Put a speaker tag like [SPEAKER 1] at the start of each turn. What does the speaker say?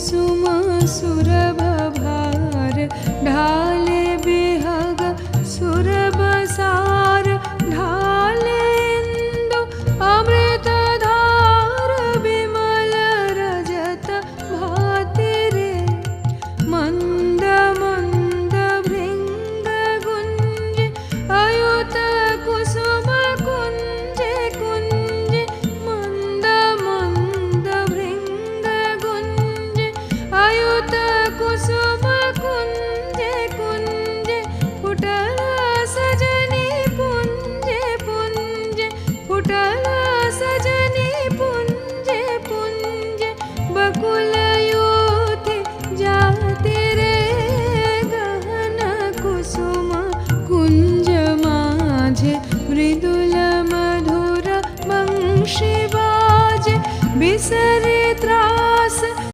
[SPEAKER 1] कुसुम सुरभ भार ढाले बिहग सुरभ सार ढाले इंदु अमृत धार विमल रजत भाति रे मंद मंद भृंग गुंज अयुत कुसुम कुंज कुंज मंद मंद भृंग गुंज अयुत कुसुम